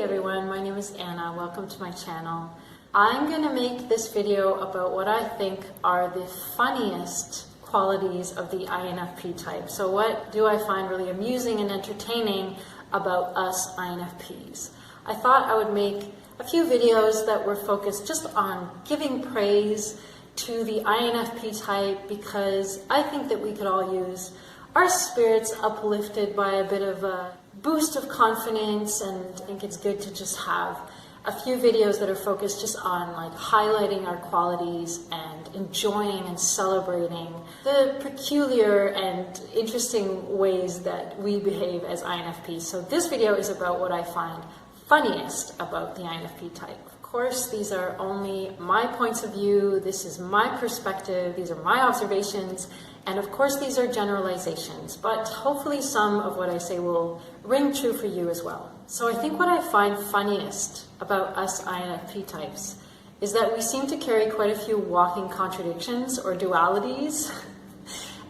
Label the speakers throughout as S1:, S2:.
S1: everyone, my name is Anna. Welcome to my channel. I'm going to make this video about what I think are the funniest qualities of the INFP type. So what do I find really amusing and entertaining about us INFPs? I thought I would make a few videos that were focused just on giving praise to the INFP type, because I think that we could all use our spirits uplifted by a bit of a boost of confidence, and I think it's good to just have a few videos that are focused just on like highlighting our qualities and enjoying and celebrating the peculiar and interesting ways that we behave as INFPs. So this video is about what I find funniest about the INFP type. Of course, these are only my points of view, this is my perspective, these are my observations, and of course these are generalizations, but hopefully some of what I say will ring true for you as well. So I think what I find funniest about us INFP types is that we seem to carry quite a few walking contradictions or dualities,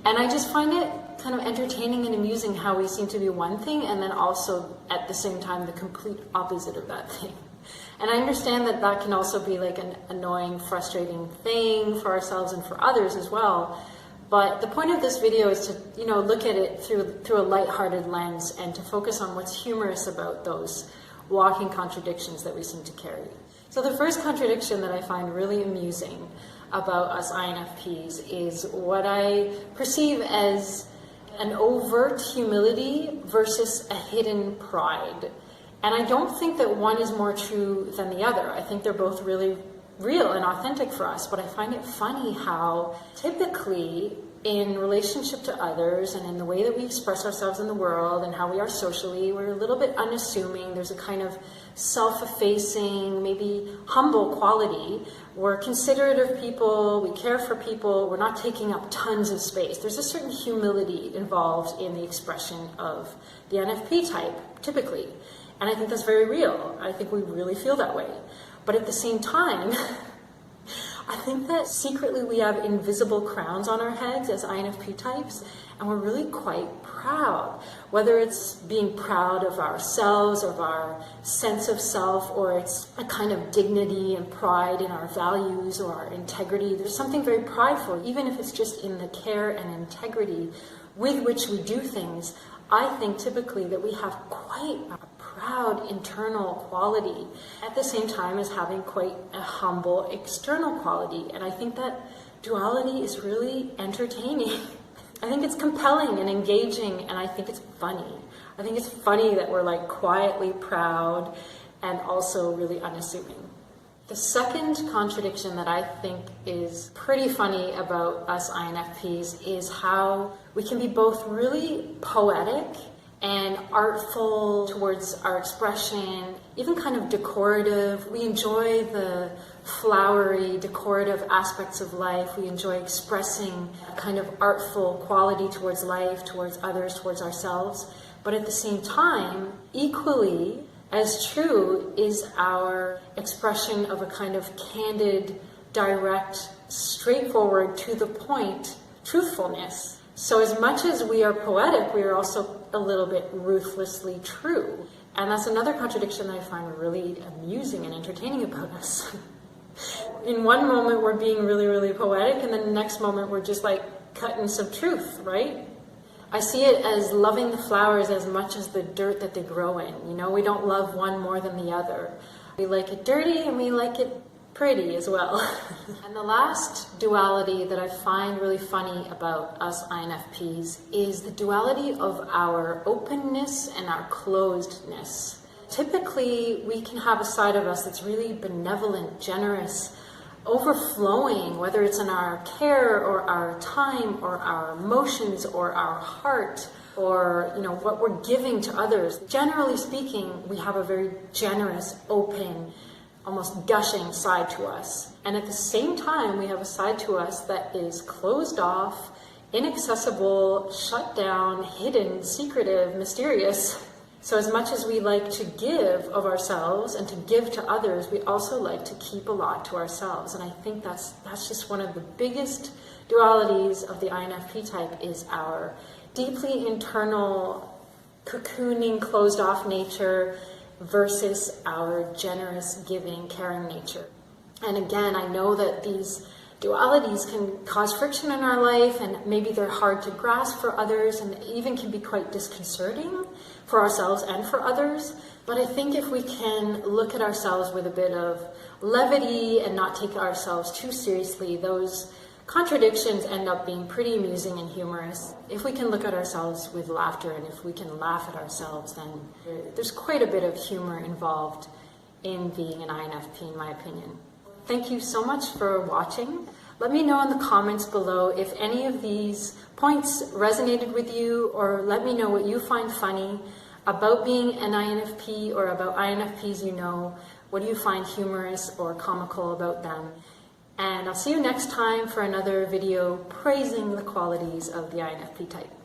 S1: and I just find it kind of entertaining and amusing how we seem to be one thing and then also at the same time the complete opposite of that thing. And I understand that that can also be like an annoying, frustrating thing for ourselves and for others as well. But the point of this video is to, look at it through a lighthearted lens and to focus on what's humorous about those walking contradictions that we seem to carry. So the first contradiction that I find really amusing about us INFPs is what I perceive as an overt humility versus a hidden pride. And I don't think that one is more true than the other. I think they're both really real and authentic for us, but I find it funny how typically in relationship to others and in the way that we express ourselves in the world and how we are socially, we're a little bit unassuming. There's a kind of self-effacing, maybe humble quality. We're considerate of people, we care for people, we're not taking up tons of space. There's a certain humility involved in the expression of the INFP type, typically. And I think that's very real. I think we really feel that way. But at the same time, I think that secretly we have invisible crowns on our heads as INFP types, and we're really quite proud. Whether it's being proud of ourselves, of our sense of self, or it's a kind of dignity and pride in our values or our integrity. There's something very prideful, even if it's just in the care and integrity with which we do things. I think typically that we have quite a proud internal quality at the same time as having quite a humble external quality. And I think that duality is really entertaining. I think it's compelling and engaging, and I think it's funny. I think it's funny that we're like quietly proud and also really unassuming. The second contradiction that I think is pretty funny about us INFPs is how we can be both really poetic and artful towards our expression, even kind of decorative. We enjoy the flowery, decorative aspects of life. We enjoy expressing a kind of artful quality towards life, towards others, towards ourselves. But at the same time, equally as true is our expression of a kind of candid, direct, straightforward, to the point truthfulness. So as much as we are poetic, we are also a little bit ruthlessly true. And that's another contradiction that I find really amusing and entertaining about us. In one moment we're being really, really poetic, and then the next moment we're just like cutting some truth, right? I see it as loving the flowers as much as the dirt that they grow in. We don't love one more than the other. We like it dirty and we like it pretty as well. And the last duality that I find really funny about us INFPs is the duality of our openness and our closedness. Typically, we can have a side of us that's really benevolent, generous, overflowing, whether it's in our care or our time or our emotions or our heart or what we're giving to others. Generally speaking, we have a very generous, open, almost gushing side to us. And at the same time, we have a side to us that is closed off, inaccessible, shut down, hidden, secretive, mysterious. So as much as we like to give of ourselves and to give to others, we also like to keep a lot to ourselves. And I think that's just one of the biggest dualities of the INFP type, is our deeply internal, cocooning, closed off nature versus our generous, giving, caring nature. And again, I know that these dualities can cause friction in our life, and maybe they're hard to grasp for others, and even can be quite disconcerting for ourselves and for others. But I think if we can look at ourselves with a bit of levity and not take ourselves too seriously, those contradictions end up being pretty amusing and humorous. If we can look at ourselves with laughter, and if we can laugh at ourselves, then there's quite a bit of humor involved in being an INFP, in my opinion. Thank you so much for watching. Let me know in the comments below if any of these points resonated with you, or let me know what you find funny about being an INFP or about INFPs you know. What do you find humorous or comical about them? And I'll see you next time for another video praising the qualities of the INFP type.